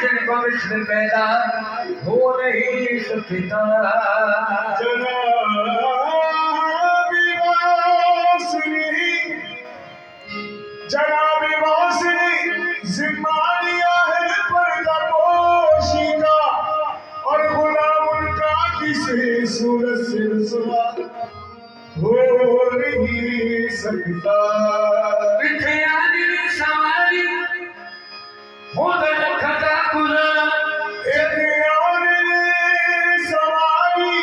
जिन भविष्य पैदा हो नहीं सकता। जनाबी वासनी जिम्मा लिया है पर्दा पोशी का, और गुलाम उनका किसी सूरत से रुसवा हो नहीं सकता। सवारी हो खता गुना सवारी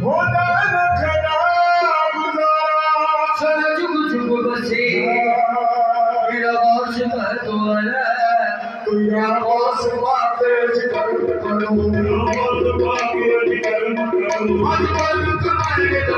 हो खड़ा गुना जुग जुग बसे मेरा बॉस दोबारा कोई आवाज बातें करो आज कल कमाल के तो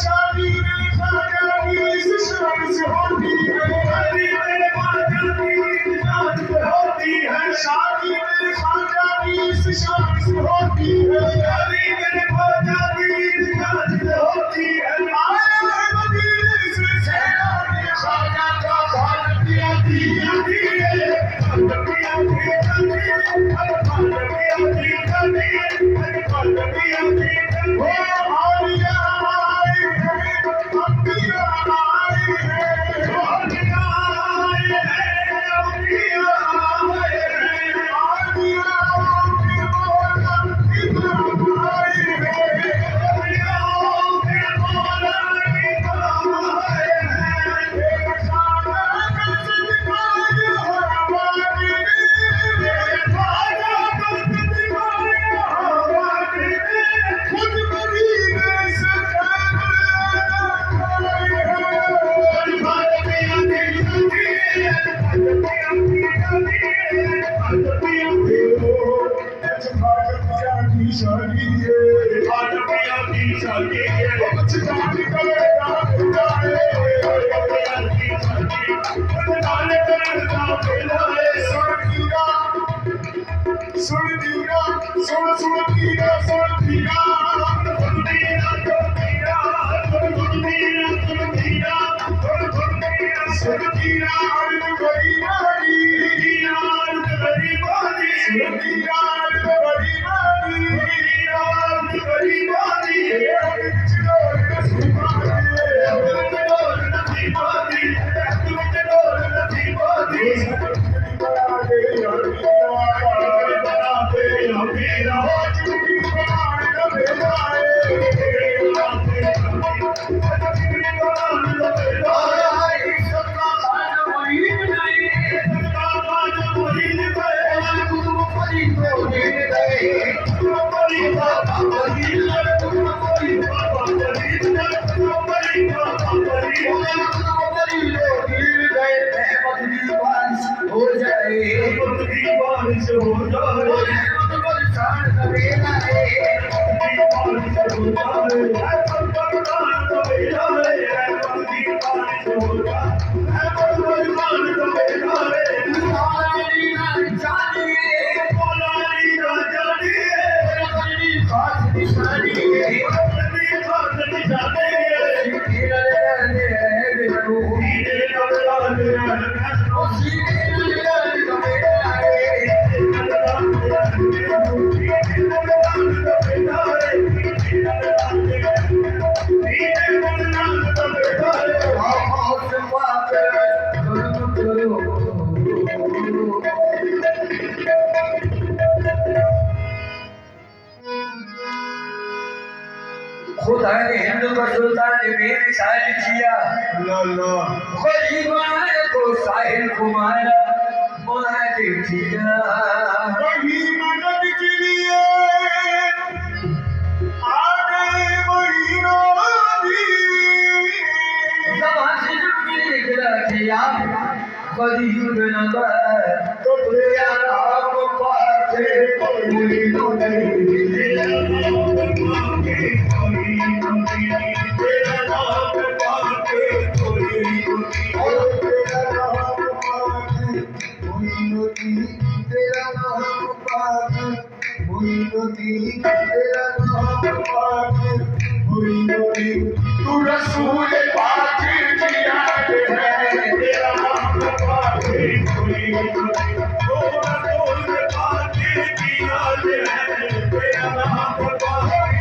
शादी में खाना इस शान से होती है, शादी में खाना इस शान से होती है, आया है मदीने से सैलानी खाना का भाग दिया Thank you. खुदा ने हिंदू का सुल्तान ने मेरे शायद किया गरीबान को साहिल कुमार महादेव किया वही मदद के लिए आ गए वही नबी जबान से जब मैंने निकला किया गरीब नगर तो तेरा नाम पाके कोई नहीं तेरा नाम पाके तेरा नाम पाके कोई नहीं तेरा नाम पाके कोई नहीं तेरा नाम पाके कोई नहीं तेरा नाम पाके कोई नहीं तू रसूल पाक की याद है तेरा नाम पाके कोई नहीं तू रसूल पाक की याद है तेरा नाम पाके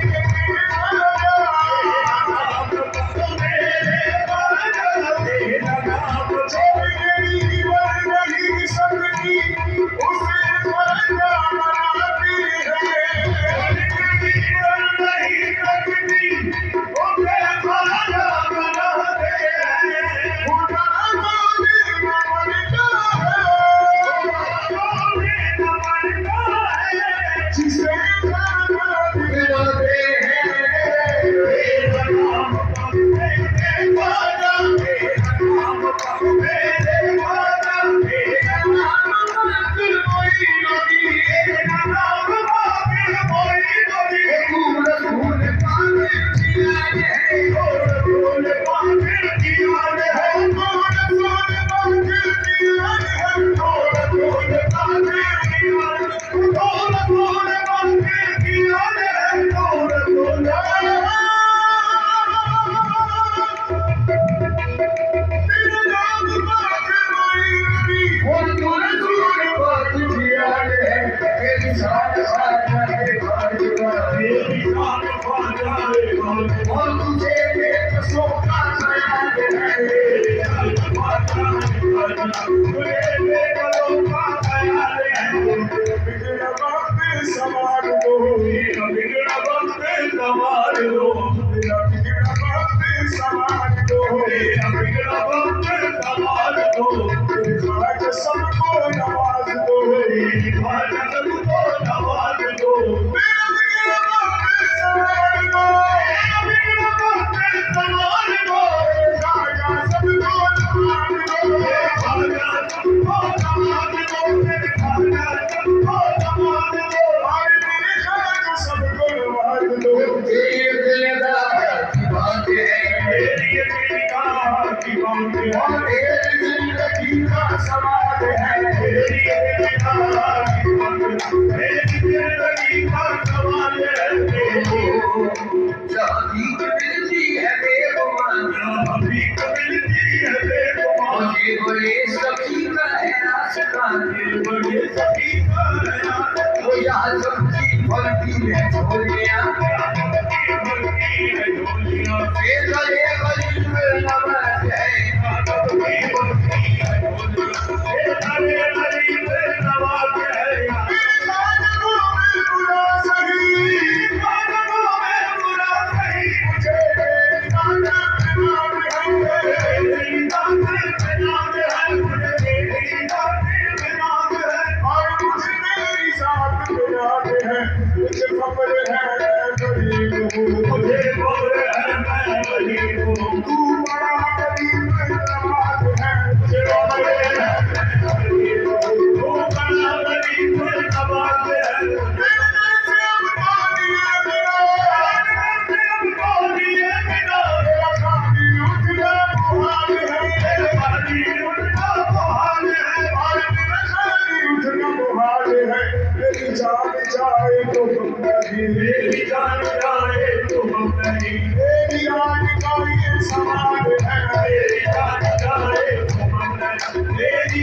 मेरी जान जाए तो हम नहीं, मेरी आन का ये सवाल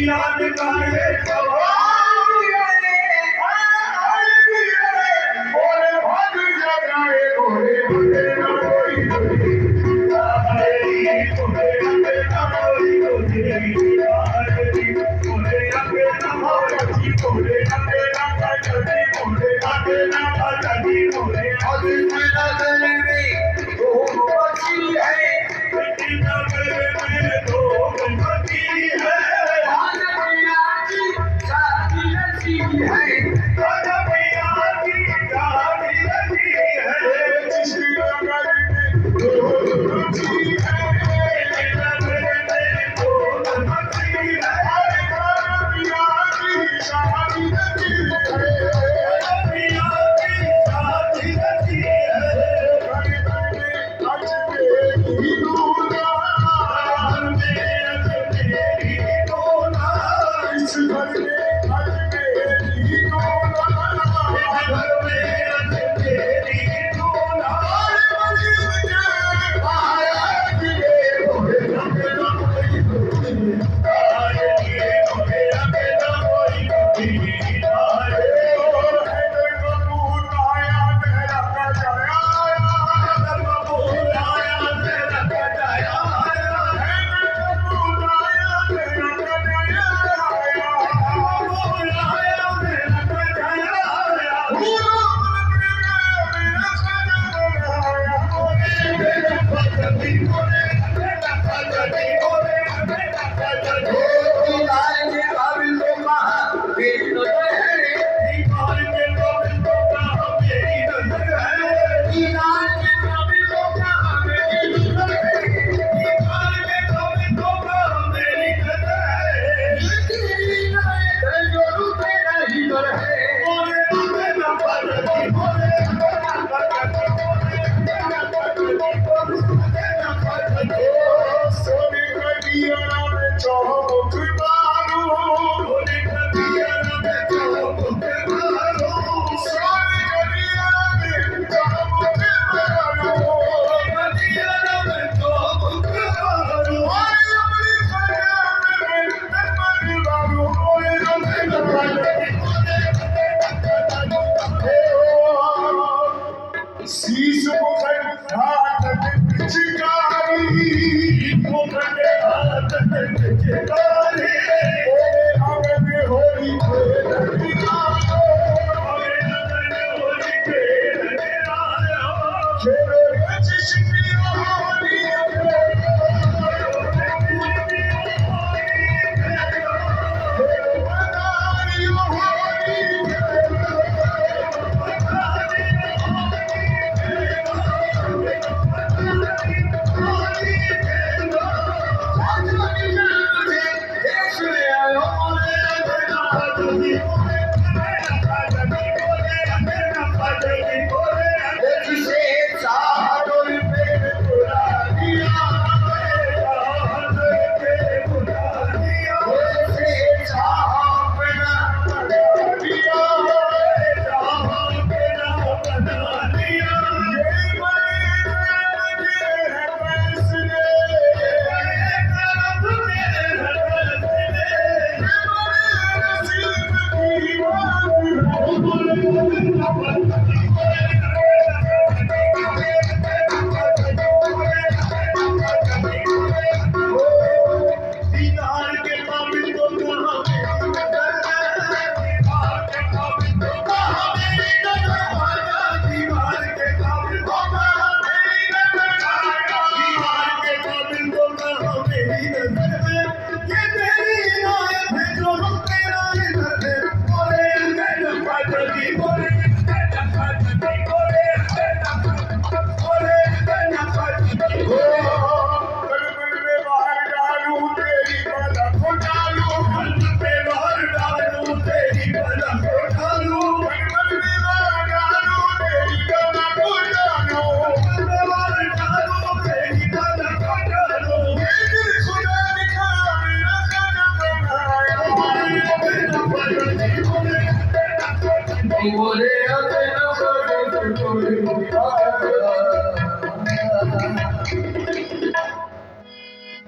याद गाए बोले भाग जगाए बोले बोले ना कोई बोले अबे ना कोई बोले अबे ना होती बोले अबे ना काजी बोले अबे ना काजी बोले और मेरा दिल में तो बची है इतना मेरे तो बची है आज मेरा की शादी रची है आज भैया की शादी रची है जिसकी नगर में तो बची है इतना मेरे तो बची है भैया की शादी रची है भैया की शादी रची है आज मेरी दूल्हा आज मेरी दूल्हा इस घर में आज मेरी दूल्हा इस घर में आज मेरी दूल्हा आज ये बोले रबे ना कोई आज ये बोले रबे ना कोई आज है कबूल आया मेरा कजाया कबूल आया मेरा कजाया है कबूल आया मेरा कजाया कबूल आया मेरा कजाया मेरा कजाया बोले मेरा कजाया बोले मेरा कजाया दीदार के काबिल तो कहा मेरी नजर है दीवार के काबिल तो कहा मेरी नजर है दीदार के काबिल तो कहा मेरी नजर है दीवार के काबिल तो कहा मेरी नजर है तेरी नजर जो रुके नहीं डर है बोले अबे ना काजी बोले अबे ना काजी बोले अबे ना काजी बोले अबे ना काजी सोनी का दिया में चाह